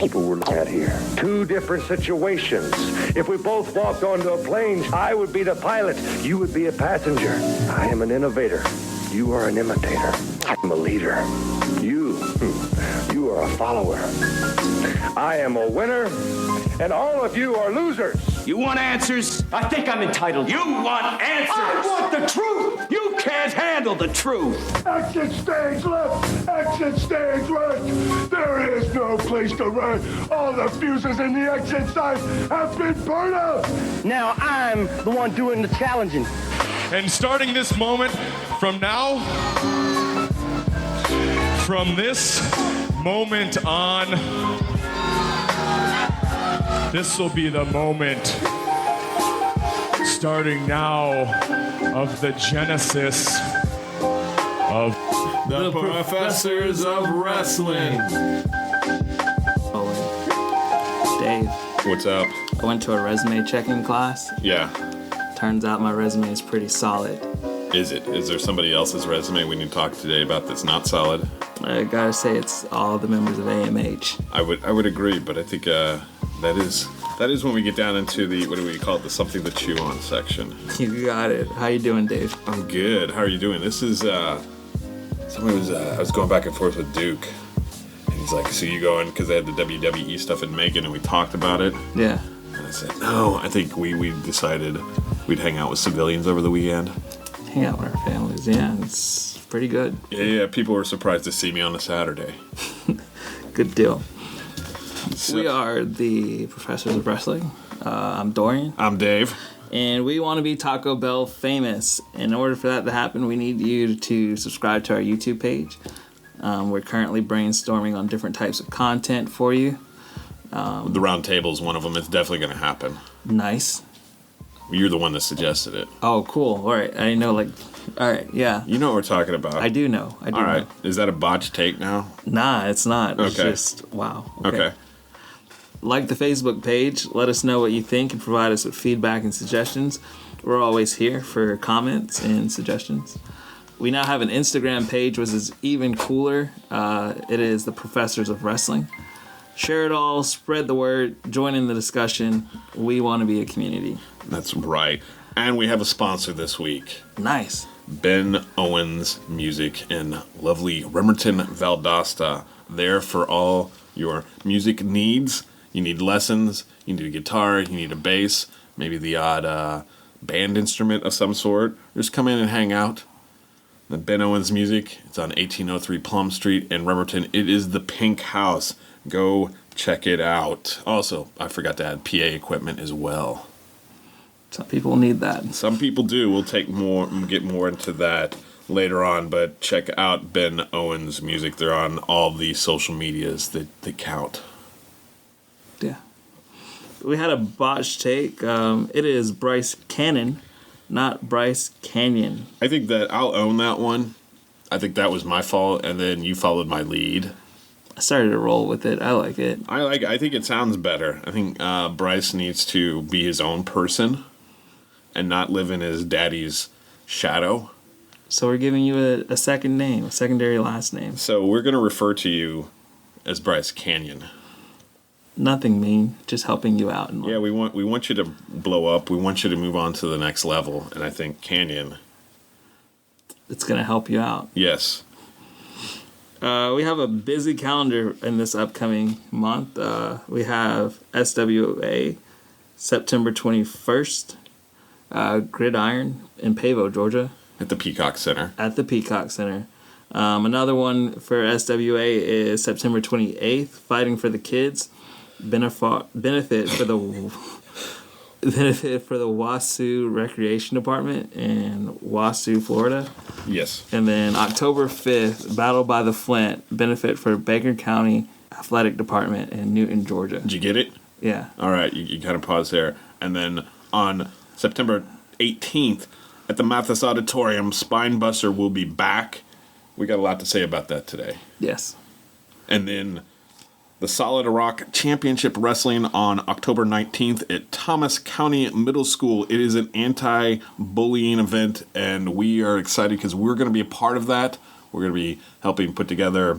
what we're looking at here. Two different situations. If we both walked onto a plane, I would be the pilot. You would be a passenger. I am an innovator. You are an imitator. I'm a leader. You are a follower. I am a winner, and all of you are losers. You want answers? I think I'm entitled. You want answers? I want the truth. You can't handle the truth. Exit stage left. Exit stage right. There is no place to run. All the fuses in the exit side have been burned out. Now I'm the one doing the challenging. And starting this moment from now, from this moment on, this will be the moment, starting now, of the genesis of the Professors of Wrestling. Dave. What's up? I went to a resume checking class. Yeah. Turns out my resume is pretty solid. Is it? Is there somebody else's resume we need to talk today about that's not solid? I gotta say it's all the members of AMH. I would agree, but I think that is when we get down into the, what do we call it, the something to chew on section. You got it. How you doing, Dave? I'm good. How are you doing? This is I was going back and forth with Duke, and he's like, so you going, because they had the WWE stuff in Macon and we talked about it. Yeah. And I said, no, I think we decided we'd hang out with civilians over the weekend. Hang out with our families, yeah, it's pretty good. Yeah, people were surprised to see me on a Saturday. Good deal. So, We are the Professors of Wrestling. I'm Dorrian. I'm Dave. And we want to be Taco Bell famous. In order for that to happen, we need you to subscribe to our YouTube page. We're currently brainstorming on different types of content for you. The round table is one of them. It's definitely going to happen. Nice. You're the one that suggested it. Oh, cool. All right. I didn't know, all right, yeah. You know what we're talking about. I do know. All right. Is that a botched take now? Nah, it's not. It's Okay. just, wow. Okay. Like the Facebook page. Let us know what you think and provide us with feedback and suggestions. We're always here for comments and suggestions. We now have an Instagram page, which is even cooler. It is the Professors of Wrestling. Share it all, spread the word, join in the discussion. We want to be a community. That's right. And we have a sponsor this week. Nice. Ben Owens Music in lovely Bremerton, Valdosta. There for all your music needs. You need lessons, you need a guitar, you need a bass, maybe the odd band instrument of some sort. Just come in and hang out. The Ben Owens Music, it's on 1803 Plum Street in Bremerton. It is the Pink House. Go check it out. Also, I forgot to add PA equipment as well. Some people need that. Some people do. We'll get more into that later on, but check out Ben Owens Music. They're on all the social medias that count. Yeah. We had a botched take. It is Bryce Cannon, not Bryce Canyon. I think that I'll own that one. I think that was my fault, and then you followed my lead. I started to roll with it. I like it. I think it sounds better. I think Bryce needs to be his own person and not live in his daddy's shadow. So we're giving you a second name, a secondary last name. So we're going to refer to you as Bryce Canyon. Nothing mean, just helping you out. Yeah, we want you to blow up. We want you to move on to the next level. And I think Canyon, it's going to help you out. yes. We have a busy calendar in this upcoming month. We have SWA, September 21st, Gridiron in Pavo, Georgia. At the Peacock Center. At the Peacock Center. Another one for SWA is September 28th, Fighting for the Kids. Benefit for the Wasu Recreation Department in Wasu, Florida. Yes. And then October 5th, Battle by the Flint, benefit for Baker County Athletic Department in Newton, Georgia. Did you get it? Yeah. All right, you kind of pause there. And then on September 18th at the Mathis Auditorium, Spinebuster will be back. We got a lot to say about that today. Yes. And then the Solid Rock Championship Wrestling on October 19th at Thomas County Middle School. It is an anti-bullying event, and we are excited because we're going to be a part of that. We're going to be helping put together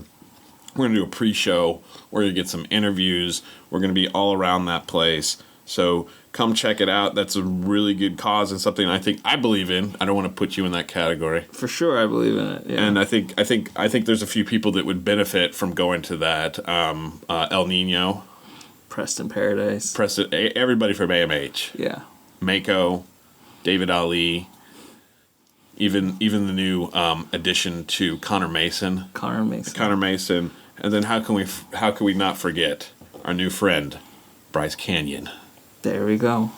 We're going to do a pre-show where you get some interviews. We're going to be all around that place. So come check it out. That's a really good cause and something I believe in. I don't want to put you in that category. For sure, I believe in it. Yeah. And I think there's a few people that would benefit from going to that. El Nino, Preston Paradise. Everybody from AMH. Yeah. Mako, David Ali, even the new addition to Connor Mason. Connor Mason. And then how can we not forget our new friend, Bryce Canyon. There we go.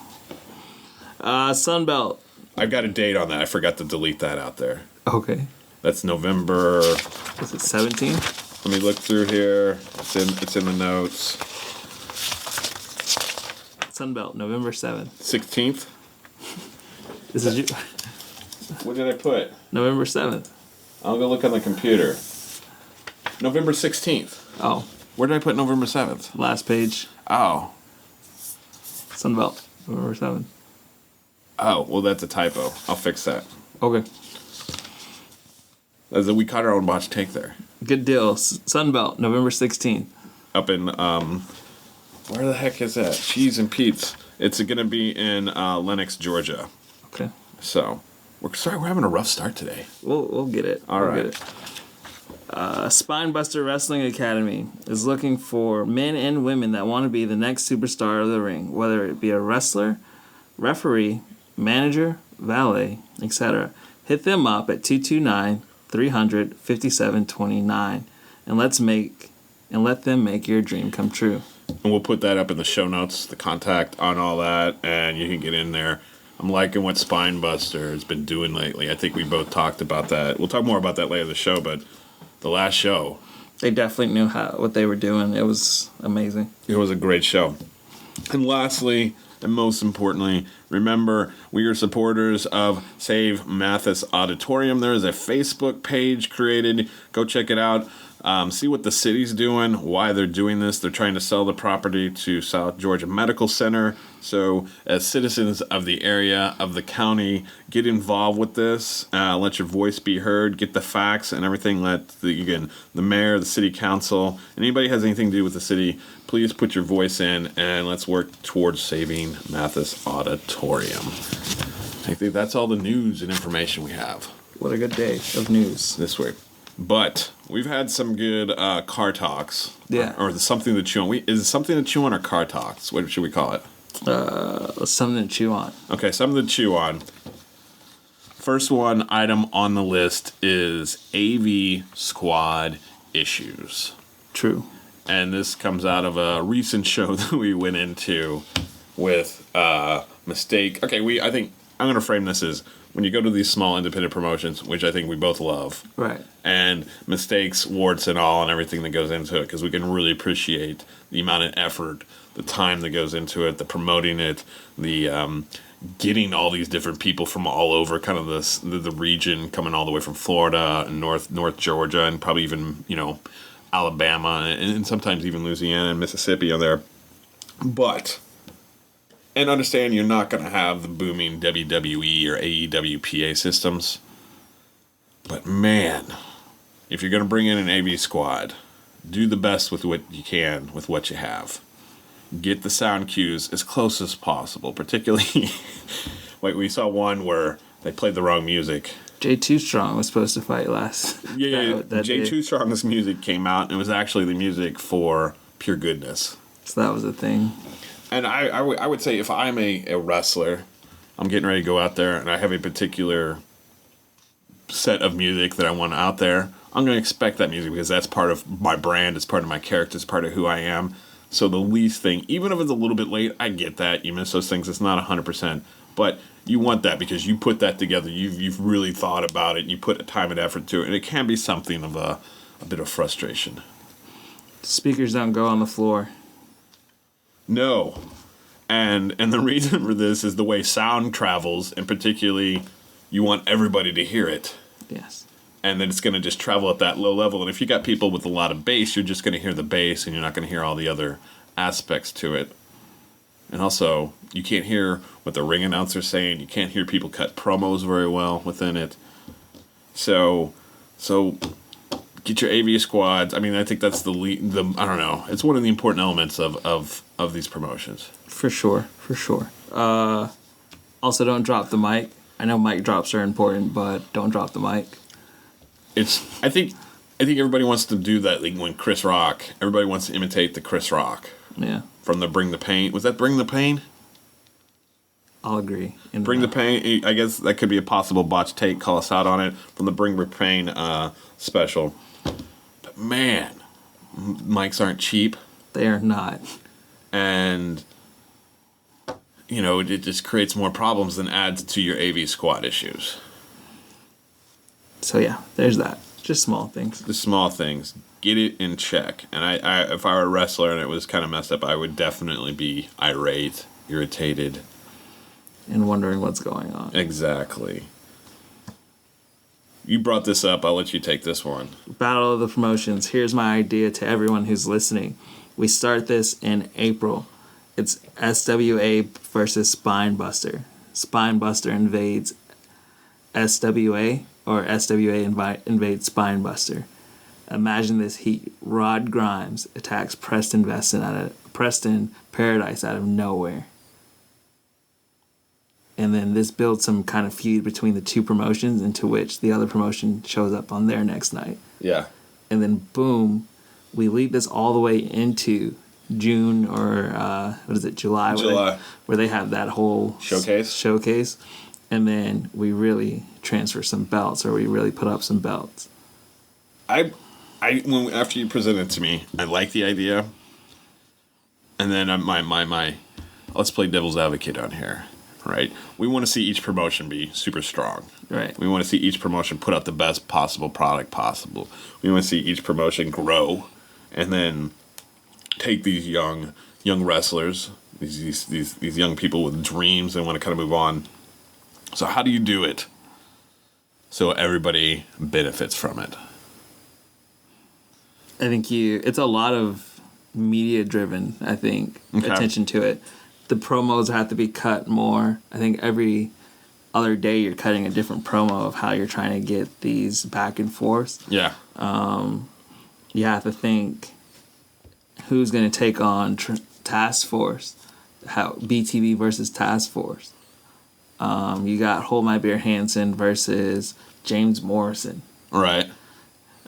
Sunbelt. I've got a date on that. I forgot to delete that out there. Okay. That's November. Was it 17? Let me look through here. It's in the notes. Sunbelt, November 7th. 16th. This is you. What did I put? November 7th. I'll go look on the computer. November 16th. Oh, Where did I put November 7th? last page. Oh. Sunbelt, November 7th. Oh, well, that's a typo. I'll fix that. Okay. We caught our own botch take there. Good deal. Sunbelt, November 16th. Up in, where the heck is that? Cheese and Pete's. It's going to be in Lenox, Georgia. Okay. So, we're having a rough start today. We'll get it. All right. Get it. Spinebuster Wrestling Academy is looking for men and women that want to be the next superstar of the ring, whether it be a wrestler, referee, manager, valet, etc. Hit them up at 229-300-5729 and let them make your dream come true. And we'll put that up in the show notes, the contact on all that, and you can get in there. I'm liking what Spinebuster has been doing lately. I think we both talked about that. We'll talk more about that later in the show, but the last show, they definitely knew what they were doing. It was amazing. It was a great show. And lastly, and most importantly, remember, we are supporters of Save Mathis Auditorium. There is a Facebook page created. Go check it out. See what the city's doing, why they're doing this. They're trying to sell the property to South Georgia Medical Center. So as citizens of the area, of the county, get involved with this. Let your voice be heard. Get the facts and everything. Let the mayor, the city council, anybody has anything to do with the city, please put your voice in and let's work towards saving Mathis Auditorium. I think that's all the news and information we have. What a good day of news this week. But we've had some good car talks. Yeah. Or something to chew on. Is it something to chew on or car talks? What should we call it? Something to chew on. Okay, something to chew on. First one item on the list is AV squad issues. True. And this comes out of a recent show that we went into with Mistake. Okay, I think I'm going to frame this as when you go to these small independent promotions, which I think we both love, right? And mistakes, warts and all, and everything that goes into it, because we can really appreciate the amount of effort, the time that goes into it, the promoting it, the getting all these different people from all over, kind of the region, coming all the way from Florida and North Georgia, and probably even Alabama, and sometimes even Louisiana and Mississippi on there, but. And understand you're not going to have the booming WWE or AEW PA systems. But man, if you're going to bring in an AV squad, do the best with what you can with what you have. Get the sound cues as close as possible, particularly like we saw one where they played the wrong music. Jay Too Strong was supposed to fight last. Yeah. Jay Too Strong's music came out and it was actually the music for Pure Goodness. So that was a thing. And I would say if I'm a wrestler, I'm getting ready to go out there and I have a particular set of music that I want out there, I'm going to expect that music because that's part of my brand, it's part of my character, it's part of who I am. So the least thing, even if it's a little bit late, I get that. You miss those things, it's not 100%. But you want that because you put that together, you've really thought about it, and you put time and effort to it, and it can be something of a bit of frustration. Speakers don't go on the floor. No. And the reason for this is the way sound travels, and particularly you want everybody to hear it. Yes. And then it's going to just travel at that low level. And if you got people with a lot of bass, you're just going to hear the bass, and you're not going to hear all the other aspects to it. And also, you can't hear what the ring announcer's saying. You can't hear people cut promos very well within it. So get your AV squads. I mean, I think that's the I don't know. It's one of the important elements of these promotions. For sure. Also, don't drop the mic. I know mic drops are important, but don't drop the mic. I think everybody wants to do that. Like when Chris Rock, everybody wants to imitate the Chris Rock. Yeah. From the Bring the Pain. Was that Bring the Pain? I'll agree. Bring the Pain. I guess that could be a possible botch take. Call us out on it from the Bring the Pain special. But man, mics aren't cheap. They are not. And it just creates more problems than adds to your AV squad issues. So yeah, there's that. Just small things. The small things. Get it in check. And I if I were a wrestler and it was kind of messed up, I would definitely be irate, irritated. And wondering what's going on. Exactly. You brought this up. I'll let you take this one. Battle of the Promotions. Here's my idea to everyone who's listening. We start this in April. It's SWA versus Spinebuster. Spinebuster invades SWA, or SWA invades Spinebuster. Imagine this heat. Rod Grimes attacks Preston Paradise out of nowhere. And then this builds some kind of feud between the two promotions, into which the other promotion shows up on their next night. Yeah. And then boom, we lead this all the way into June or July? July. Where they have that whole showcase. And then we really transfer some belts, or we really put up some belts. After you presented it to me, I like the idea. And then let's play devil's advocate on here, right? We want to see each promotion be super strong. Right. We want to see each promotion put out the best possible product possible. We want to see each promotion grow, and then take these young wrestlers, these young people with dreams and want to kind of move on. So how do you do it so everybody benefits from it? I think it's a lot of media driven, I think, attention to it. The promos have to be cut more. I think every other day you're cutting a different promo of how you're trying to get these back and forth. Yeah. You have to think who's going to take on Task Force, how BTV versus Task Force. You got Hold My Beer Hansen versus James Morrison. Right.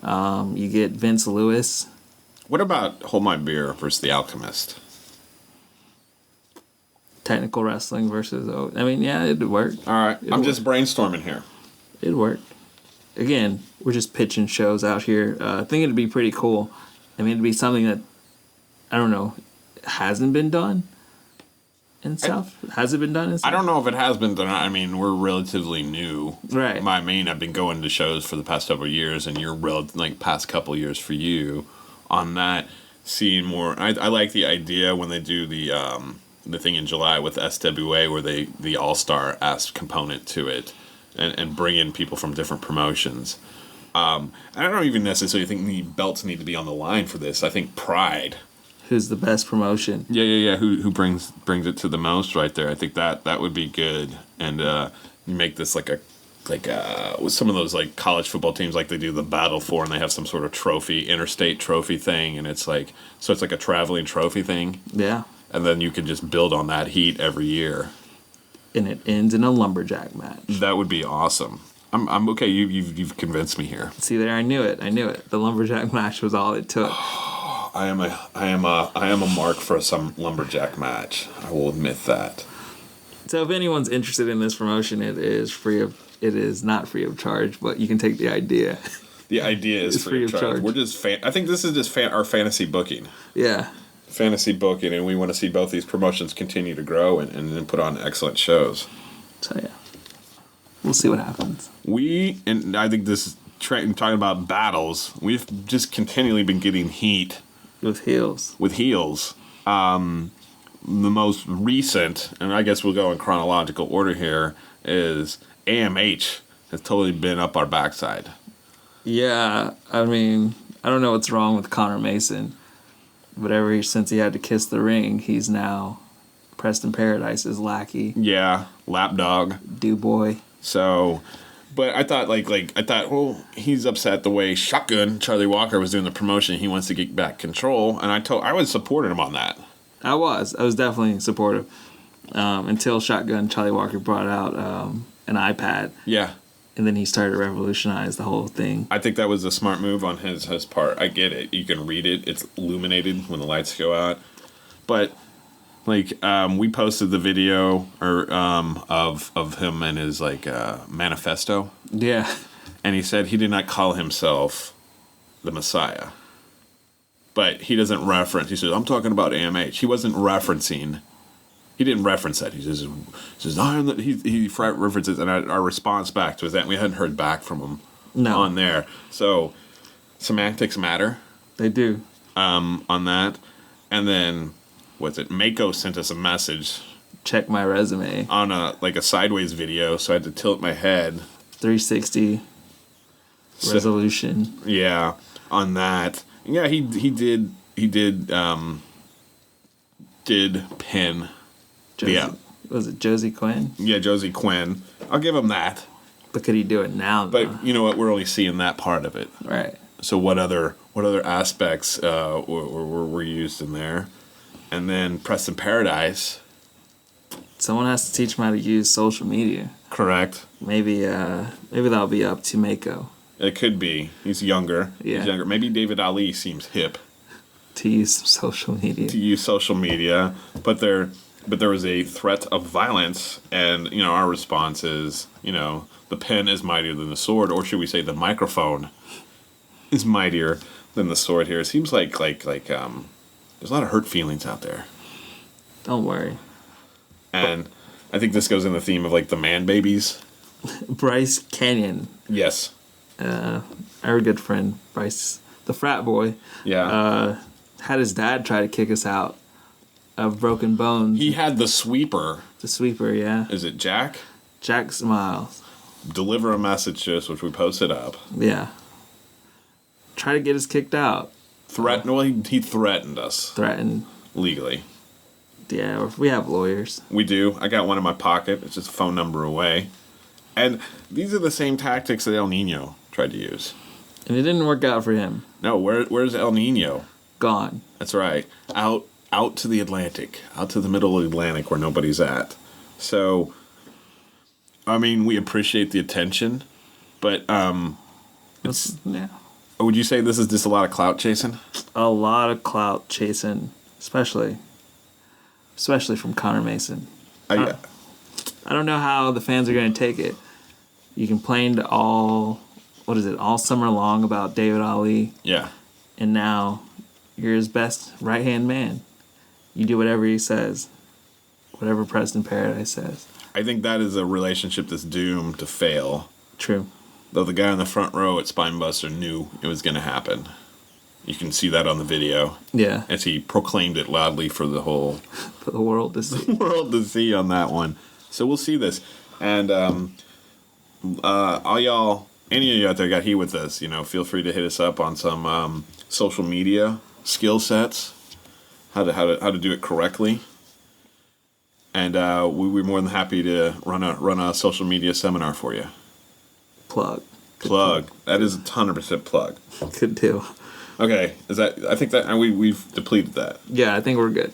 You get Vince Lewis. What about Hold My Beer versus The Alchemist? Technical wrestling versus... it'd work. All right. I'm just brainstorming here. It'd work. Again, we're just pitching shows out here. I think it'd be pretty cool. It'd be something that, I don't know, hasn't been done in South. Has it been done in South? I don't know if it has been done. We're relatively new. Right. I've been going to shows for the past several years, and you're past couple of years for you on that. Seeing more, I like the idea when they do the thing in July with SWA, where the All-Star asks component to it, and bring in people from different promotions. I don't even necessarily think the belts need to be on the line for this. I think Pride. Who's the best promotion? Yeah. Who brings it to the most right there? I think that would be good. And you make this like with some of those like college football teams, like they do the Battle for, and they have some sort of trophy, interstate trophy thing, and it's like a traveling trophy thing. Yeah. And then you can just build on that heat every year. And it ends in a lumberjack match. That would be awesome. I'm okay. You've convinced me here. See there, I knew it. The lumberjack match was all it took. I am a mark for some lumberjack match. I will admit that. So if anyone's interested in this promotion, it is not free of charge, but you can take the idea. The idea is free of charge. We're just I think this is just our fantasy booking. Yeah. Fantasy booking, and we want to see both these promotions continue to grow and then put on excellent shows. So yeah. We'll see what happens. And I think this is talking about battles, we've just continually been getting heat. With heels. The most recent, and I guess we'll go in chronological order here, is AMH has totally been up our backside. Yeah, I don't know what's wrong with Connor Mason, but ever since he had to kiss the ring, he's now Preston Paradise's lackey. Yeah, lapdog. Do boy. So, But I thought, well, he's upset the way Shotgun Charlie Walker was doing the promotion. He wants to get back control, and I was supporting him on that. I was definitely supportive until Shotgun Charlie Walker brought out an iPad. Yeah. And then he started to revolutionize the whole thing. I think that was a smart move on his part. I get it. You can read it. It's illuminated when the lights go out. But we posted the video of him and his manifesto. Yeah. And he said he did not call himself the Messiah. But he doesn't reference. He says, I'm talking about AMH. He wasn't referencing. He didn't reference that. He says he references, and our response back to is that we hadn't heard back from him on there. So semantics matter. They do. On that. And then, Mako sent us a message. Check my resume. On a sideways video, so I had to tilt my head. 360 resolution. Yeah, on that. Yeah, he did pin. Was it Josie Quinn? Yeah, Josie Quinn. I'll give him that. But could he do it now? But you know what? We're only seeing that part of it. Right. So what other aspects were used in there? And then Preston Paradise. Someone has to teach him how to use social media. Correct. Maybe that'll be up to Mako. It could be. He's younger. Yeah. He's younger. Maybe David Ali seems hip. To use social media. But there was a threat of violence, and our response is, the pen is mightier than the sword, or should we say the microphone is mightier than the sword here. It seems like there's a lot of hurt feelings out there. Don't worry. And I think this goes in the theme of the man babies. Bryce Canyon. Yes. Our good friend Bryce, the frat boy. Yeah. Had his dad try to kick us out of Broken Bones. He had the sweeper. The sweeper, yeah. Is it Jack? Jack Smiles. Deliver a message to us, which we posted up. Yeah. Try to get us kicked out. Well, he threatened us. Threatened. Legally. Yeah, we have lawyers. We do. I got one in my pocket. It's just a phone number away. And these are the same tactics that El Nino tried to use. And it didn't work out for him. No, where's El Nino? Gone. That's right. Out to the Atlantic. Out to the middle of the Atlantic where nobody's at. So, we appreciate the attention, but yeah. Would you say this is just a lot of clout chasing? A lot of clout chasing, especially from Connor Mason. Yeah. I don't know how the fans are going to take it. You complained all summer long about David Ali. Yeah. And now you're his best right-hand man. You do whatever he says. Whatever Preston Paradise says. I think that is a relationship that's doomed to fail. True. Though the guy in the front row at Spinebuster knew it was going to happen. You can see that on the video. Yeah. As he proclaimed it loudly for the whole... For the world to see. On that one. So we'll see this. And all y'all, any of you out there got heat with us, feel free to hit us up on some social media skill sets. How to do it correctly. And we're more than happy to run a social media seminar for you. Plug. That is a 100% plug. Good deal. Okay, I think that we've depleted that. Yeah, I think we're good.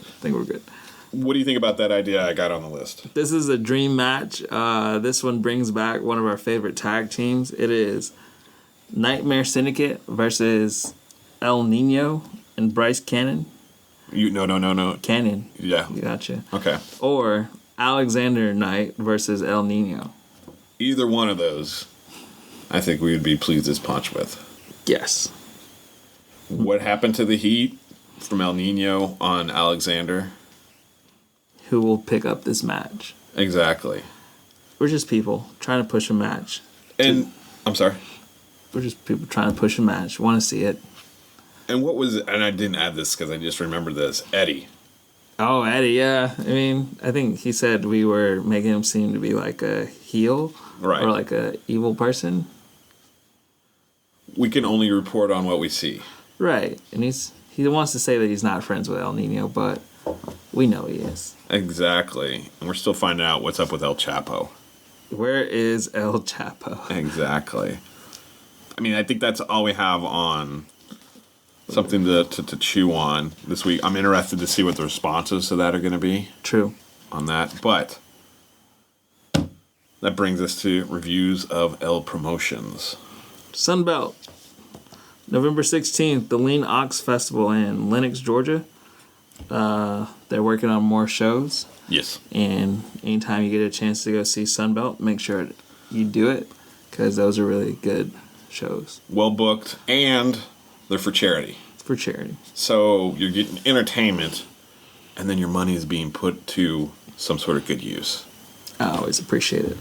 What do you think about that idea I got on the list? This is a dream match. This one brings back one of our favorite tag teams. It is Nightmare Syndicate versus El Nino and Bryce Cannon. No. Cannon. Yeah. Gotcha. Okay. Or Alexander Knight versus El Nino. Either one of those, I think we would be pleased as punch with. Yes. What happened to the heat from El Nino on Alexander? Who will pick up this match? Exactly. We're just people trying to push a match. I'm sorry? We're just people trying to push a match. Want to see it. And what was it? And I didn't add this because I just remembered this. Eddie. Oh, Eddie, yeah. I think he said we were making him seem to be like a heel. Right. Or like a evil person. We can only report on what we see. Right. And he wants to say that he's not friends with El Nino, but we know he is. Exactly. And we're still finding out what's up with El Chapo. Where is El Chapo? Exactly. I mean, I think that's all we have on something to chew on this week. I'm interested to see what the responses to that are going to be. True. On that. But that brings us to reviews of L Promotions. Sunbelt. November 16th, the Lean Ox Festival in Lenox, Georgia. They're working on more shows. Yes. And anytime you get a chance to go see Sunbelt, make sure you do it, because those are really good shows. Well booked, and they're for charity. It's for charity. So you're getting entertainment, and then your money is being put to some sort of good use. I always appreciate it.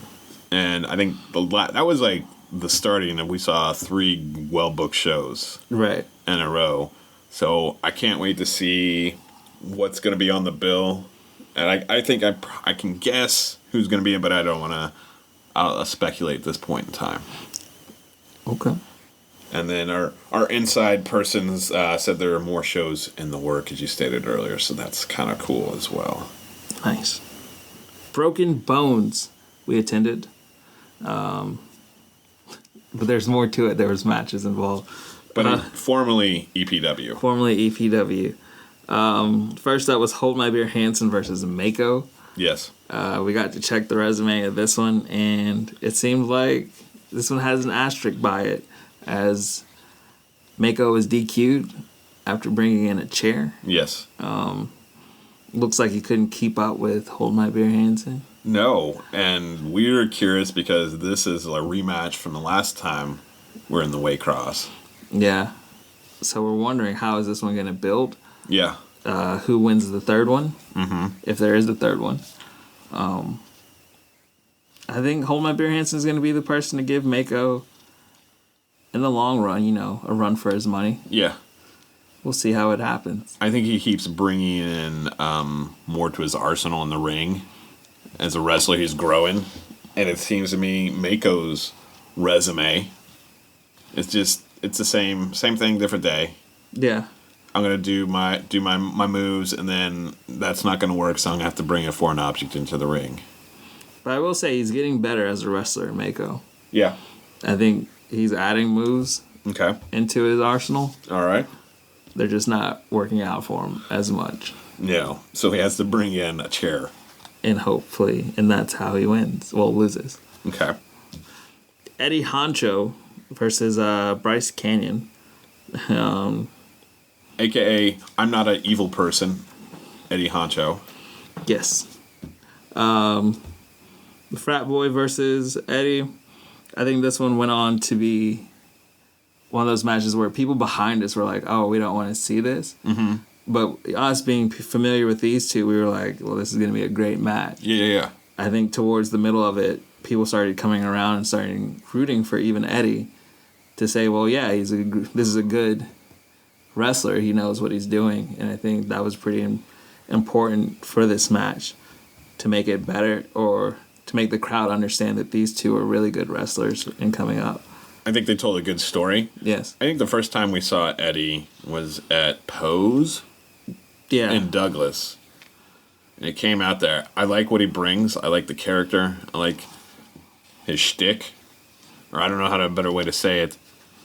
And I think that was like the starting of, we saw 3 well-booked shows Right. in a row. So I can't wait to see what's going to be on the bill. And I think I can guess who's going to be in, but I don't want to speculate at this point in time. Okay. And then our inside persons said there are more shows in the work, as you stated earlier, so that's kind of cool as well. Nice. Broken Bones, we attended. But there's more to it. There was matches involved. But formerly EPW. Formerly EPW. First up was Hold My Beer Hansen versus Mako. Yes. We got to check the resume of this one, and it seems like this one has an asterisk by it, as Mako was DQ'd after bringing in a chair. Yes. Looks like he couldn't keep up with Hold My Beer Hansen. No, and we're curious because this is a rematch from the last time we're in the Waycross. Yeah. So we're wondering, how is this one going to build? Yeah. Who wins the third one? Mm-hmm. If there is a third one. I think Hold My Beer Hansen is going to be the person to give Mako, in the long run, a run for his money. Yeah. We'll see how it happens. I think he keeps bringing in more to his arsenal in the ring. As a wrestler, he's growing. And it seems to me Mako's resume, it's the same thing, different day. Yeah. I'm gonna do my moves, and then that's not gonna work, so I'm gonna have to bring a foreign object into the ring. But I will say he's getting better as a wrestler, Mako. Yeah. I think he's adding moves Okay. into his arsenal. All right. They're just not working out for him as much. No. So he has to bring in a chair. And that's how he wins. Well, loses. Okay. Eddie Honcho versus Bryce Canyon. AKA, I'm not an evil person, Eddie Honcho. Yes. The Frat Boy versus Eddie. I think this one went on to be one of those matches where people behind us were like, oh, we don't want to see this. Mm-hmm. But us being familiar with these two, we were like, well, this is going to be a great match. Yeah. I think towards the middle of it, people started coming around and starting rooting for even Eddie to say, well, yeah, this is a good wrestler. He knows what he's doing. And I think that was pretty important for this match to make it better, or to make the crowd understand that these two are really good wrestlers and coming up. I think they told a good story. Yes. I think the first time we saw Eddie was at Pose in Douglas. And it came out there. I like what he brings. I like the character. I like his shtick. Or I don't know a better way to say it.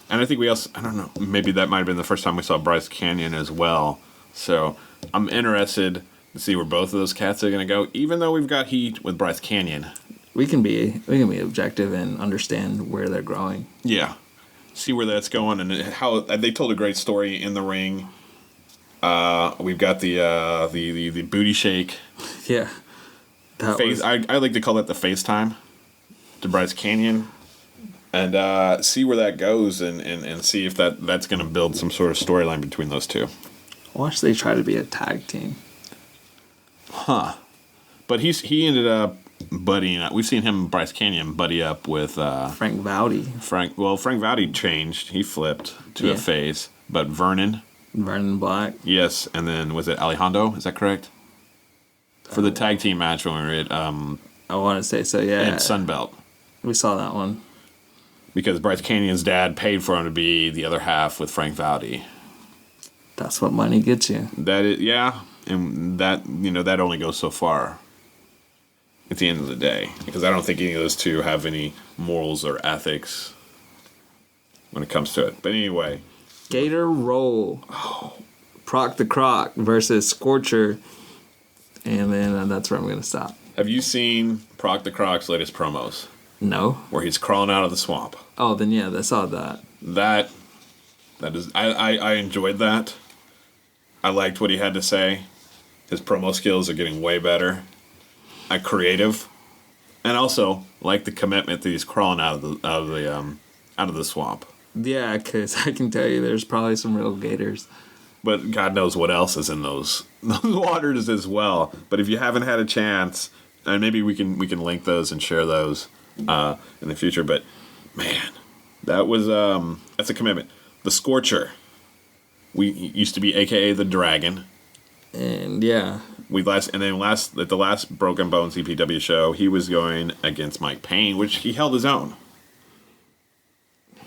And I think I don't know, maybe that might have been the first time we saw Bryce Canyon as well. So I'm interested to see where both of those cats are going to go, even though we've got heat with Bryce Canyon. We can be objective and understand where they're growing. Yeah. See where that's going, and how they told a great story in the ring. We've got the booty shake. Yeah. I like to call that the FaceTime to Bryce Canyon. And see where that goes, and see if that's going to build some sort of storyline between those two. Watch they try to be a tag team. Huh. But he ended up buddying up. We've seen him and Bryce Canyon buddy up with Frank Vowdy. Frank Vowdy changed. He flipped to a face. But Vernon Black. Yes, and then was it Alejandro? Is that correct? For the tag team match when we were at I want to say so, yeah. And Sunbelt. We saw that one. Because Bryce Canyon's dad paid for him to be the other half with Frank Vowdy. That's what money gets you. That is, yeah, and that that only goes so far. at the end of the day, because I don't think any of those two have any morals or ethics when it comes to it. But anyway. Gator Roll. Proc the Croc versus Scorcher. And then that's where I'm going to stop. Have you seen Proc the Croc's latest promos? No. Where he's crawling out of the swamp. Oh, then yeah, I saw that. That is, I enjoyed that. I liked what he had to say. His promo skills are getting way better. Creative. And also, like the commitment that he's crawling out of the swamp. Yeah, because I can tell you there's probably some real gators. But God knows what else is in those waters as well. But if you haven't had a chance, and maybe we can link those and share those in the future. But man, that was that's a commitment. The Scorcher. We used to be AKA the Dragon. And yeah. At the last Broken Bones EPW show, he was going against Mike Payne, which he held his own.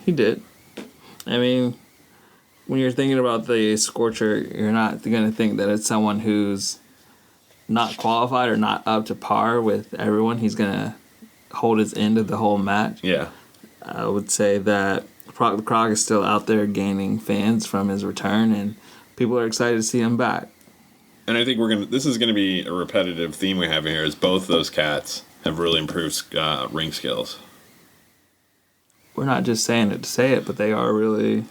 He did. I mean, when you're thinking about the Scorcher, you're not going to think that it's someone who's not qualified or not up to par with everyone. He's going to hold his end of the whole match. Yeah. I would say that Proc the Croc is still out there gaining fans from his return, and people are excited to see him back. And I think this is gonna be a repetitive theme we have here, is both those cats have really improved ring skills. We're not just saying it to say it, but they are really.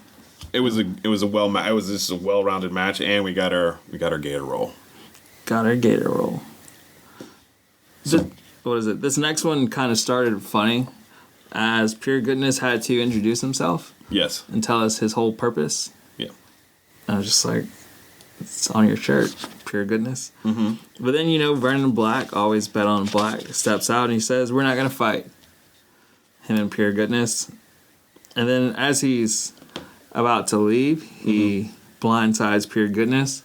It was just a well-rounded match, and we got our Gator Roll. Got our Gator Roll. What is it? This next one kind of started funny, as Pure Goodness had to introduce himself. Yes. And tell us his whole purpose. Yeah. And I was just like, it's on your shirt, Pure Goodness. Mm-hmm. But then, Vernon Black, always bet on Black, steps out and he says, we're not going to fight. Him and Pure Goodness. And then as he's about to leave, he blindsides Pure Goodness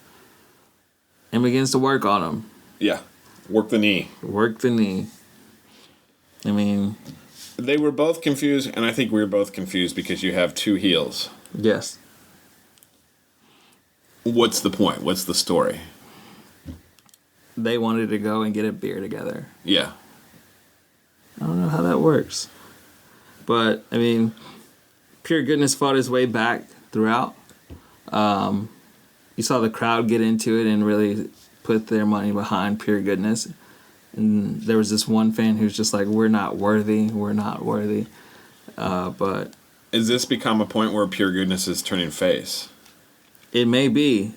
and begins to work on him. Yeah. Work the knee. I mean... They were both confused, and I think we were both confused because you have two heels. Yes. What's the point? What's the story? They wanted to go and get a beer together. Yeah. I don't know how that works. But, I mean, Pure Goodness fought his way back throughout. You saw the crowd get into it and really put their money behind Pure Goodness. And there was this one fan who's just like, we're not worthy. But... Has this become a point where Pure Goodness is turning face? It may be,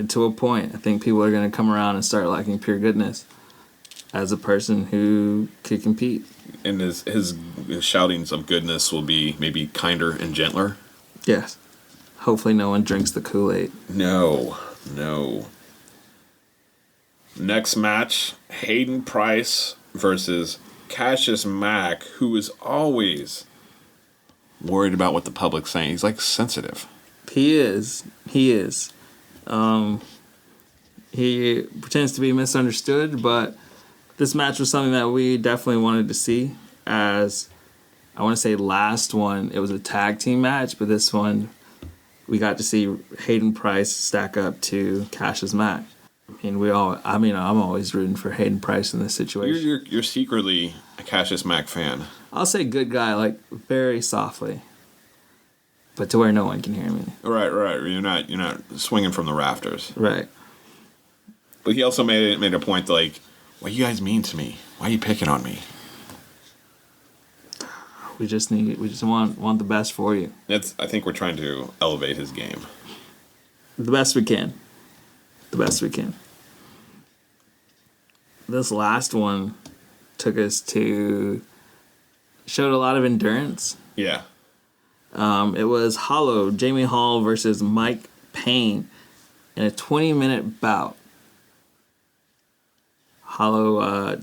to a point. I think people are going to come around and start liking Pure Goodness as a person who could compete. And his shoutings of goodness will be maybe kinder and gentler? Yes. Hopefully no one drinks the Kool-Aid. No. Next match, Hayden Price versus Cassius Mack, who is always worried about what the public's saying. He's like sensitive. He is. He pretends to be misunderstood, but this match was something that we definitely wanted to see. As I want to say last one, it was a tag team match, but this one we got to see Hayden Price stack up to Cassius Mack. I'm always rooting for Hayden Price in this situation. You're secretly a Cassius Mack fan. I'll say good guy, like very softly, but to where no one can hear me. Right. You're not swinging from the rafters. Right. But he also made a point like, what you guys mean to me? Why are you picking on me? We just want the best for you. I think we're trying to elevate his game. The best we can. This last one showed a lot of endurance. Yeah. It was Hollow, Jamie Hall versus Mike Payne in a 20-minute bout.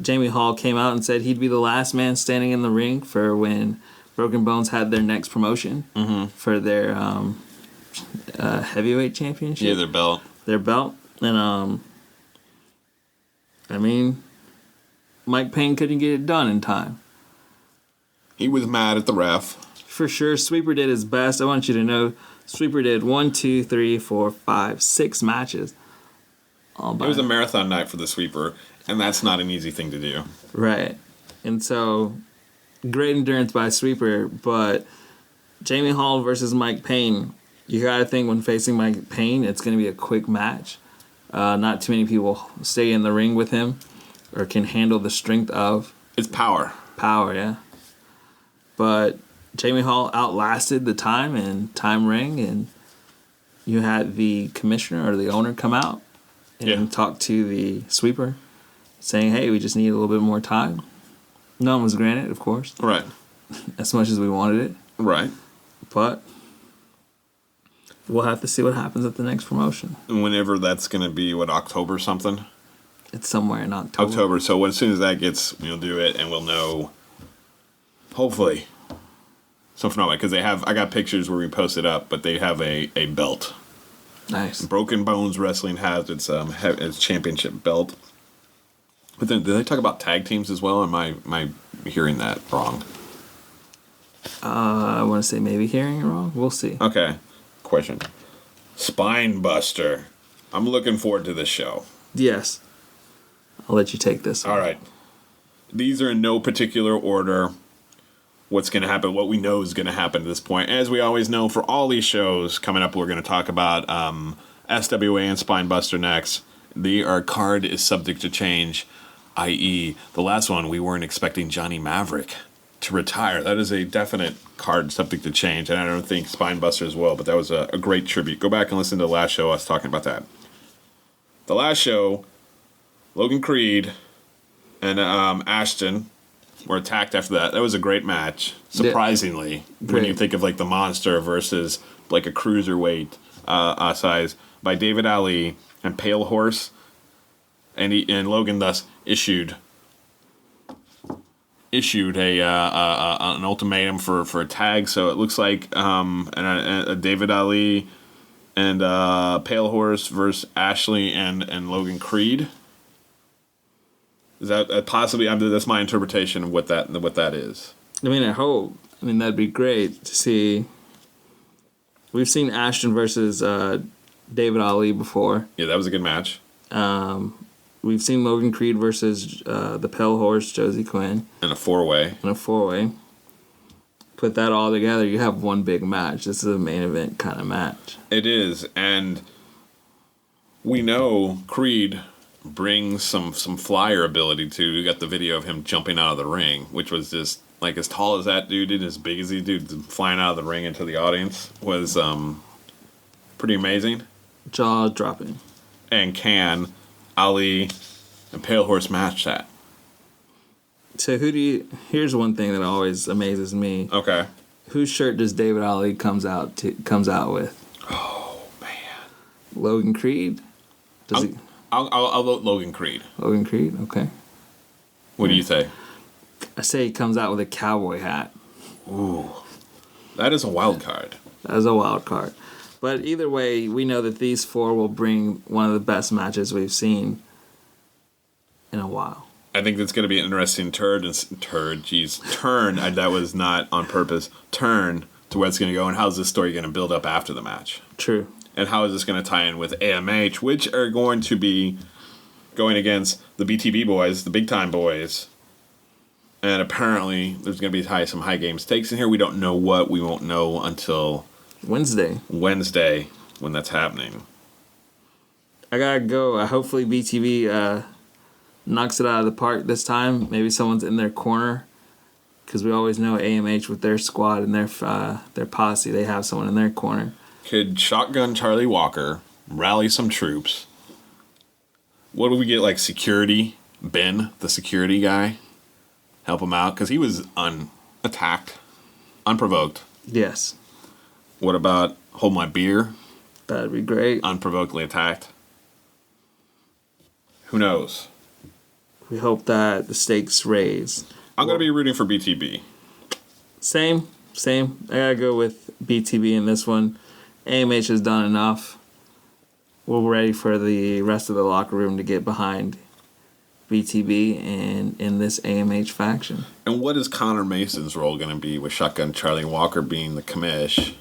Jamie Hall came out and said he'd be the last man standing in the ring for when Broken Bones had their next promotion for their heavyweight championship. Yeah, their belt. And, Mike Payne couldn't get it done in time. He was mad at the ref. For sure, Sweeper did his best. I want you to know, Sweeper did 6 matches. It was a marathon night for the Sweeper, And that's not an easy thing to do. Right. And so, great endurance by Sweeper, but Jamie Hall versus Mike Payne, you gotta think when facing Mike Payne, it's gonna be a quick match. Not too many people stay in the ring with him or can handle the strength of It's power. power, yeah. But Jamie Hall outlasted the time and time ring, and you had the commissioner or the owner come out and talk to the Sweeper, saying, hey, we just need a little bit more time. None was granted, of course, Right. as much as we wanted it. Right. But we'll have to see what happens at the next promotion. And whenever that's going to be, October something? It's somewhere in October. October. So as soon as that gets, we'll do it, and we'll know, hopefully, some phenomenon. Because I got pictures where we post it up, but they have a belt. Nice. Broken Bones Wrestling has its championship belt. But then, did they talk about tag teams as well? Or am I hearing that wrong? I want to say maybe hearing it wrong. We'll see. Okay. Question. Spinebuster. I'm looking forward to this show. Yes. I'll let you take this one. All right. These are in no particular order. What's going to happen, what we know is going to happen at this point. As we always know, for all these shows coming up, we're going to talk about SWA and Spinebuster next. Our card is subject to change, i.e., the last one, we weren't expecting Johnny Maverick to retire. That is a definite card subject to change, and I don't think Spinebuster as well, but that was a great tribute. Go back and listen to the last show, us talking about that. The last show, Logan Creed and Ashton were attacked after that. That was a great match, surprisingly, when you think of like the Monster versus like a cruiserweight size by David Ali and Pale Horse, and Logan thus issued an ultimatum for a tag. So it looks like David Ali and Pale Horse versus Ashley and Logan Creed. Is that possibly? That's my interpretation of what that is. I mean, I hope. I mean, that'd be great to see. We've seen Ashton versus David Ali before. Yeah, that was a good match. We've seen Logan Creed versus the Pale Horse, Josie Quinn. In a four-way. Put that all together, you have one big match. This is a main event kind of match. It is, and we know Creed brings some flyer ability too. We got the video of him jumping out of the ring, which was just like as tall as that dude and as big as he dude, flying out of the ring into the audience was pretty amazing. Jaw dropping. And can Ali and Pale Horse match that? So here's one thing that always amazes me. Okay. Whose shirt does David Ali comes out with? Oh man. Logan Creed? I'll vote Logan Creed. Logan Creed, okay. What do you say? I say he comes out with a cowboy hat. Ooh. That is a wild card. That is a wild card. But either way, we know that these four will bring one of the best matches we've seen in a while. I think that's going to be an interesting turn. That was not on purpose. Turn to where it's going to go, and how's this story going to build up after the match? True. And how is this going to tie in with AMH, which are going to be going against the BTB boys, the big time boys. And apparently, there's going to be some high game stakes in here. We don't know what. We won't know until Wednesday when that's happening. I gotta go. Hopefully BTB knocks it out of the park this time. Maybe someone's in their corner, because we always know AMH with their squad and their posse, they have someone in their corner. Could Shotgun Charlie Walker rally some troops? What do we get, like security? Ben, the security guy? Help him out? Because he was unattacked, unprovoked. Yes. What about Hold My Beer? That'd be great. Unprovokedly attacked. Who knows? We hope that the stakes raise. I'm going to be rooting for BTB. Same. I gotta go with BTB in this one. AMH has done enough. We're ready for the rest of the locker room to get behind BTB and in this AMH faction. And what is Connor Mason's role going to be with Shotgun Charlie Walker being the commish?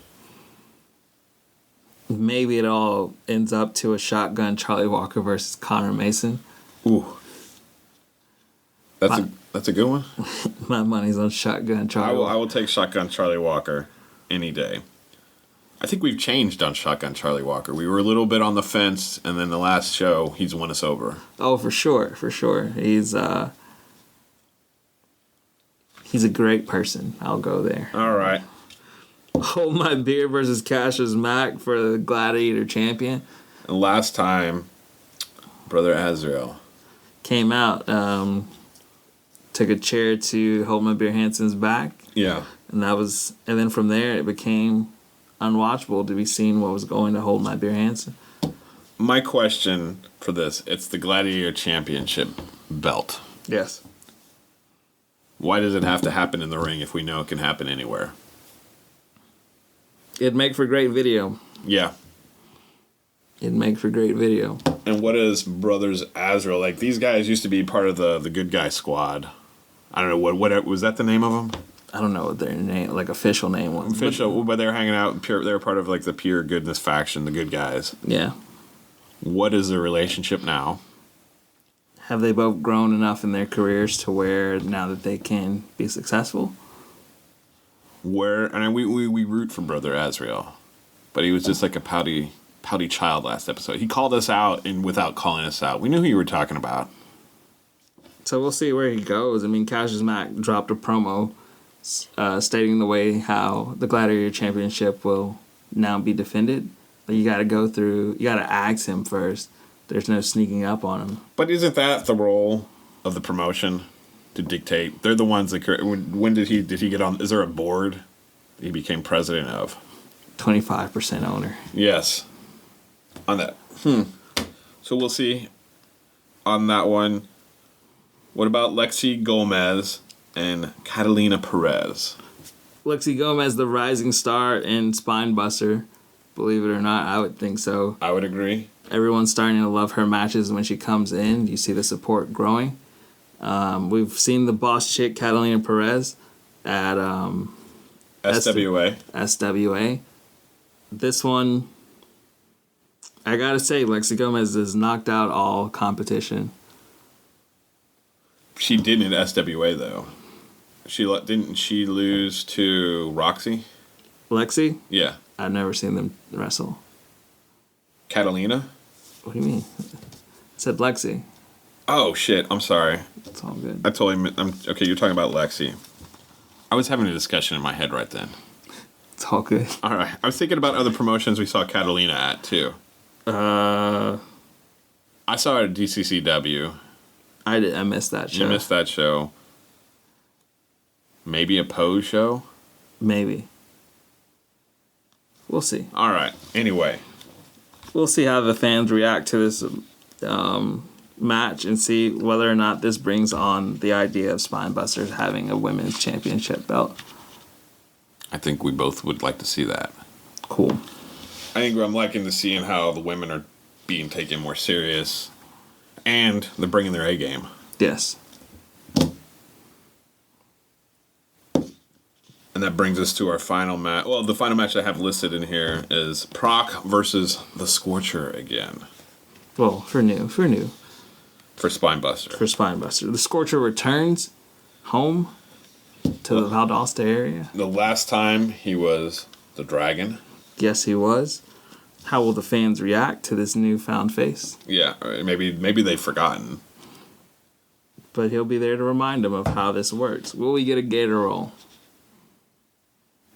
Maybe it all ends up to a Shotgun Charlie Walker versus Connor Mason. Ooh. That's a good one. My money's on Shotgun Charlie. I will take Shotgun Charlie Walker any day. I think we've changed on Shotgun Charlie Walker. We were a little bit on the fence, and then the last show, he's won us over. Oh, for sure, for sure. He's a great person. I'll go there. All right. Hold My Beer versus Cassius Mack for the Gladiator champion. And last time, Brother Azrael Came out, took a chair to Hold My Beer Hansen's back. Yeah. And then from there it became unwatchable to be seen what was going to Hold My Beer Hansen. My question for this, it's the Gladiator Championship belt. Yes. Why does it have to happen in the ring if we know it can happen anywhere? It'd make for great video. Yeah. It'd make for great video. And what is Brothers Azrael? Like, these guys used to be part of the good guy squad. I don't know, what was that the name of them? I don't know what their name, like official name was. Official, but they were hanging out, they were part of like the pure goodness faction, the good guys. Yeah. What is their relationship now? Have they both grown enough in their careers to where now that they can be successful? We root for Brother Azrael, but he was just like a pouty child last episode. He called us out and without calling us out. We knew who you were talking about. So we'll see where he goes. I mean, Cassius Mack dropped a promo stating the way how the Gladiator Championship will now be defended. But you got to ask him first. There's no sneaking up on him. But isn't that the role of the promotion to dictate? They're the ones that. When did he get on? Is there a board that he became president of? 25% owner. Yes. On that. So we'll see on that one. What about Lexi Gomez and Catalina Perez? Lexi Gomez, the rising star in Spinebuster. Believe it or not, I would think so. I would agree. Everyone's starting to love her matches when she comes in. You see the support growing. We've seen the boss chick, Catalina Perez, at SWA. SWA. This one, I gotta say, Lexi Gomez has knocked out all competition. She didn't at SWA though. Didn't she lose to Roxy? Lexi? Yeah. I've never seen them wrestle. Catalina? What do you mean? I said Lexi. Oh shit! I'm sorry. It's all good. I totally. Okay. You're talking about Lexi. I was having a discussion in my head right then. It's all good. All right. I was thinking about other promotions we saw Catalina at too. I saw her at DCCW. I missed that show. You missed that show. Maybe a Pose show? Maybe. We'll see. All right. Anyway. We'll see how the fans react to this match and see whether or not this brings on the idea of Spinebusters having a women's championship belt. I think we both would like to see that. Cool. I think I'm liking to seeing how the women are being taken more serious. And they're bringing their A game. Yes. And that brings us to our final match. Well, the final match I have listed in here is Proc versus the Scorcher again. Well, for new. For Spinebuster. For Spinebuster. The Scorcher returns home to the Valdosta area. The last time he was the Dragon. Yes, he was. How will the fans react to this newfound face? Yeah, maybe they've forgotten. But he'll be there to remind them of how this works. Will we get a Gator Roll?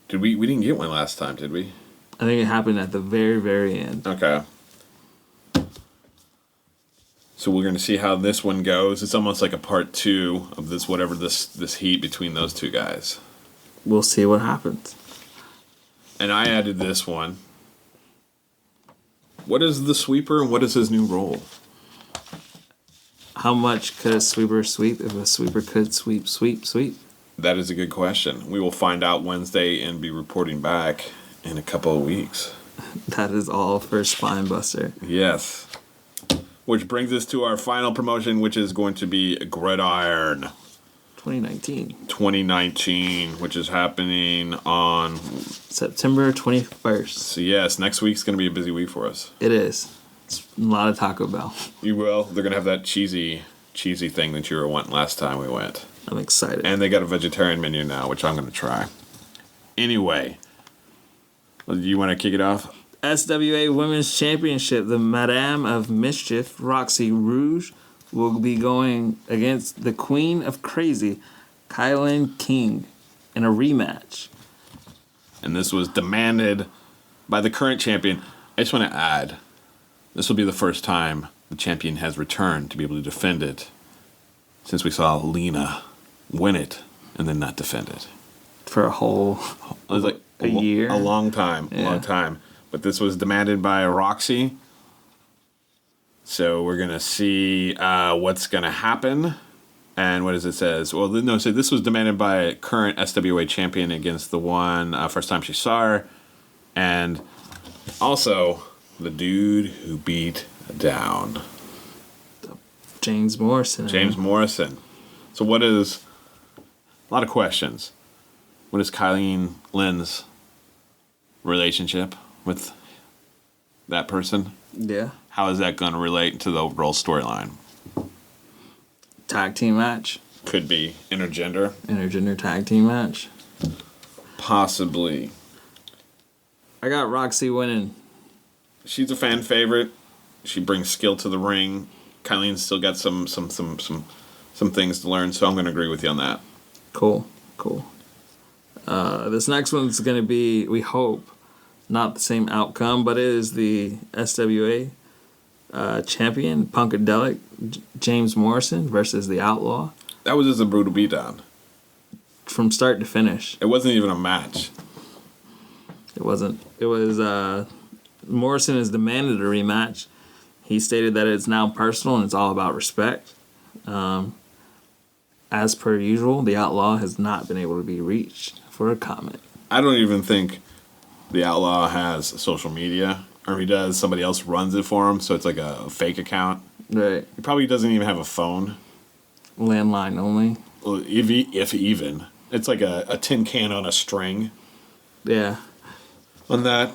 Did we didn't get one last time, did we? I think it happened at the very, very end. Okay. So we're going to see how this one goes. It's almost like a part 2 of this, whatever this heat between those two guys. We'll see what happens. And I added this one. What is the sweeper and what is his new role? How much could a sweeper sweep if a sweeper could sweep? That is a good question. We will find out Wednesday and be reporting back in a couple of weeks. That is all for Spinebuster. Yes. Which brings us to our final promotion, which is going to be Gridiron 2019, which is happening on September 21st. So yes, next week's going to be a busy week for us. It is. It's a lot of Taco Bell. You will. They're going to have that cheesy cheesy thing that you were wanting last time we went. I'm excited. And they got a vegetarian menu now, which I'm going to try. Anyway, do you want to kick it off? SWA Women's Championship, the Madame of Mischief, Roxy Rouge, will be going against the Queen of Crazy, Kylan King, in a rematch. And this was demanded by the current champion. I just want to add, this will be the first time the champion has returned to be able to defend it since we saw Lena win it and then not defend it. For a whole It was like a year. A long time. A long time. But this was demanded by Roxy. So we're going to see what's going to happen. And what does it says? Well, no, so this was demanded by current SWA champion against the one first time she saw her. And also the dude who beat down James Morrison. James Morrison. So what is... A lot of questions. What is Kylie Lynn's relationship with that person? Yeah. How is that going to relate to the overall storyline? Tag team match. Could be intergender. Intergender tag team match. Possibly. I got Roxy winning. She's a fan favorite. She brings skill to the ring. Kylie's still got some things to learn, so I'm going to agree with you on that. Cool. This next one's going to be, we hope, not the same outcome, but it is the SWA champion, Punkadelic, James Morrison versus the Outlaw. That was just a brutal beatdown. From start to finish. It wasn't even a match. It wasn't. It was, Morrison has demanded a rematch. He stated that it's now personal and it's all about respect. As per usual, the Outlaw has not been able to be reached for a comment. I don't even think the Outlaw has social media. Or if he does, somebody else runs it for him, so it's like a fake account. Right. He probably doesn't even have a phone. Landline only. Well, if even. It's like a tin can on a string. Yeah. On that.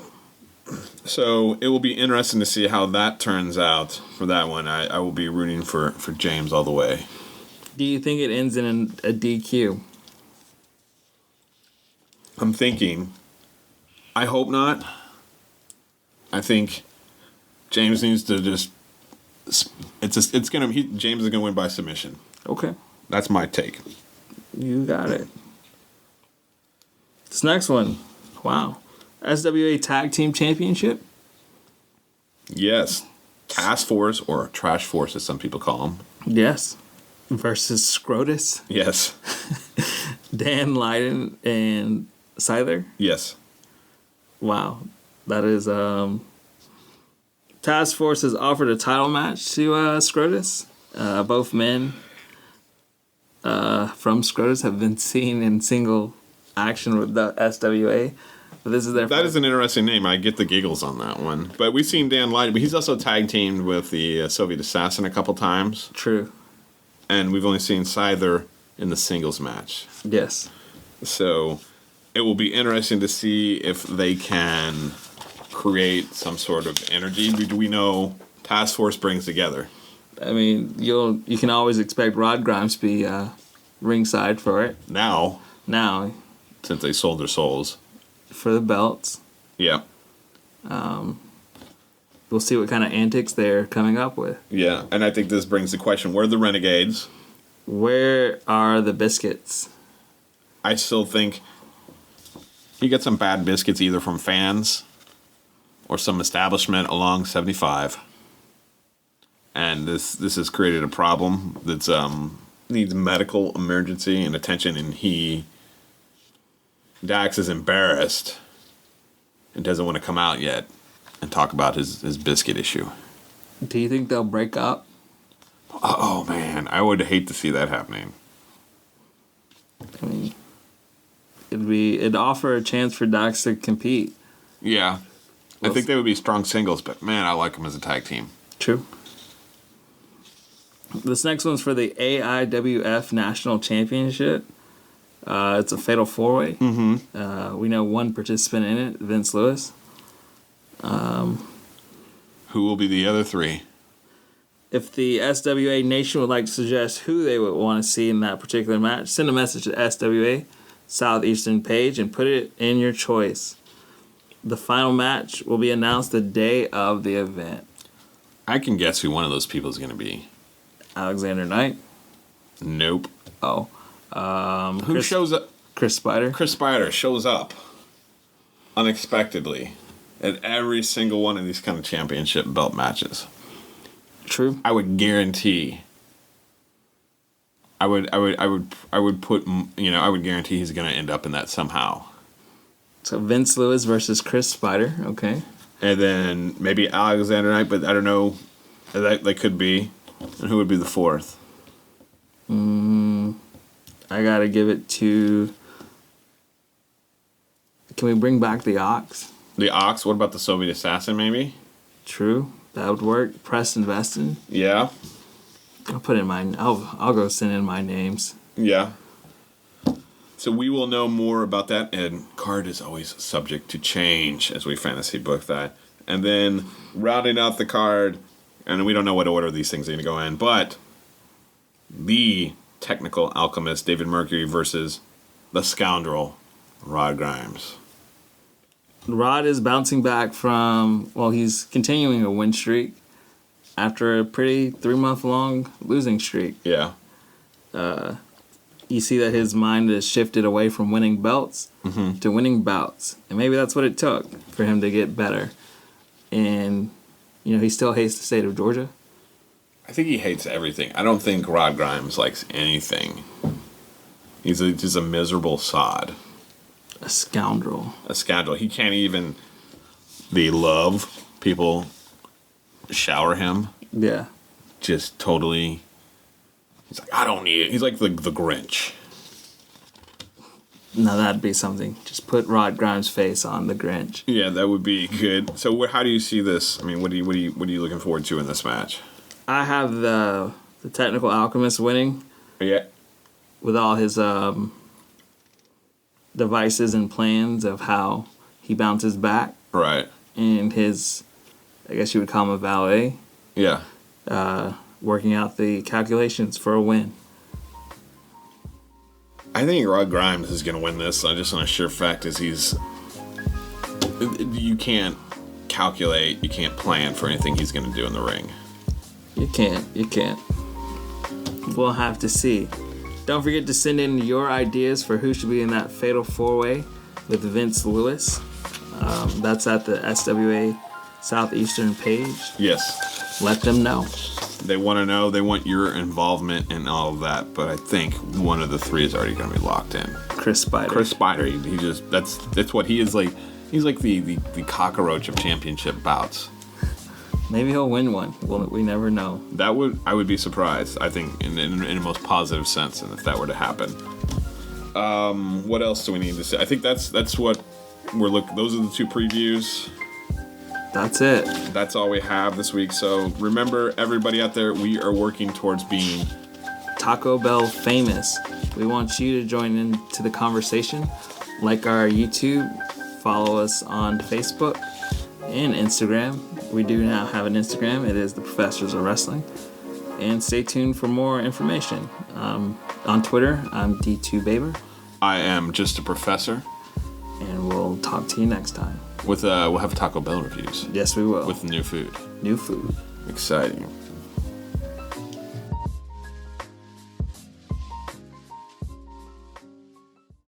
So it will be interesting to see how that turns out for that one. I will be rooting for James all the way. Do you think it ends in a DQ? I'm thinking, I hope not. I think James needs to just. James is gonna win by submission. Okay. That's my take. You got it. This next one. Wow. SWA Tag Team Championship? Yes. Task Force, or Trash Force as some people call them. Yes. Versus Scrotus. Yes. Dan Lydon and Scyther. Yes. Wow. That is, Task Force has offered a title match to Scrotus. Both men from Scrotus have been seen in single action with the SWA. But this is their That is an interesting name. I get the giggles on that one. But we've seen Dan Lydon, but he's also tag teamed with the Soviet Assassin a couple times. True. And we've only seen Scyther in the singles match. Yes. So it will be interesting to see if they can create some sort of energy. We know Task Force brings together. I mean, you can always expect Rod Grimes to be ringside for it. Now, since they sold their souls. For the belts. Yeah. We'll see what kind of antics they're coming up with. Yeah, and I think this brings the question, where are the Renegades? Where are the biscuits? I still think you get some bad biscuits either from fans or some establishment along 75. And this has created a problem that's needs medical emergency and attention, and Dax is embarrassed and doesn't want to come out yet and talk about his biscuit issue. Do you think they'll break up? Oh man, I would hate to see that happening. I mean, it'd offer a chance for Dax to compete. Yeah. I think they would be strong singles, but man, I like them as a tag team. True. This next one's for the AIWF National Championship. It's a fatal four-way. Mm-hmm. We know one participant in it, Vince Lewis. Who will be the other three? If the SWA Nation would like to suggest who they would want to see in that particular match, send a message to SWA Southeastern page and put it in your choice. The final match will be announced the day of the event. I can guess who one of those people is going to be. Alexander Knight. Nope. Oh. Who shows up? Chris Spider. Chris Spider shows up unexpectedly at every single one of these kind of championship belt matches. True. I would guarantee. I would put, I would guarantee he's going to end up in that somehow. So Vince Lewis versus Chris Spider. Okay. And then maybe Alexander Knight, but I don't know. That could be. And who would be the fourth? I gotta give it to. Can we bring back the Ox? The Ox. What about the Soviet Assassin? Maybe. True, that would work. Preston Veston. Yeah. I'll put in mine. I'll go send in my names. Yeah. So we will know more about that, and card is always subject to change as we fantasy book that. And then rounding out the card, and we don't know what order these things are going to go in, but the Technical Alchemist David Mercury versus the Scoundrel Rod Grimes. Rod is bouncing back from, he's continuing a win streak after a pretty 3-month-long losing streak. Yeah. You see that his mind has shifted away from winning belts to winning bouts. And maybe that's what it took for him to get better. And, he still hates the state of Georgia. I think he hates everything. I don't think Rod Grimes likes anything. He's just a miserable sod. A scoundrel. A scoundrel. He can't even... The love people shower him. Yeah. Just totally... He's like, I don't need it. He's like the Grinch. No, that'd be something. Just put Rod Grimes' face on the Grinch. Yeah, that would be good. So how do you see this? I mean, what are you looking forward to in this match? I have the Technical Alchemist winning. Yeah. With all his devices and plans of how he bounces back. Right. And his, I guess you would call him a valet. Yeah. Working out the calculations for a win. I think Rod Grimes is going to win this. Just on a sure fact is you can't calculate, you can't plan for anything he's going to do in the ring. You can't. We'll have to see. Don't forget to send in your ideas for who should be in that fatal 4-way with Vince Lewis. That's at the SWA Southeastern page. Yes. Let them know. They want to know. They want your involvement in all of that. But I think one of the three is already going to be locked in. Chris Spider. Chris Spider. He just that's what he is like. He's like the cockroach of championship bouts. Maybe he'll win one. We never know. I would be surprised. I think in a most positive sense, and if that were to happen. What else do we need to say? I think that's what we're looking. Those are the two previews. That's it. That's all we have this week. So remember, everybody out there, we are working towards being Taco Bell famous. We want you to join into the conversation. Like our YouTube, follow us on Facebook and Instagram. We do now have an Instagram. It is the Professors of Wrestling. And stay tuned for more information. On Twitter, I'm D2Baber. I am just a professor. And we'll talk to you next time. We'll have Taco Bell reviews. Yes, we will. With new food. New food. Exciting.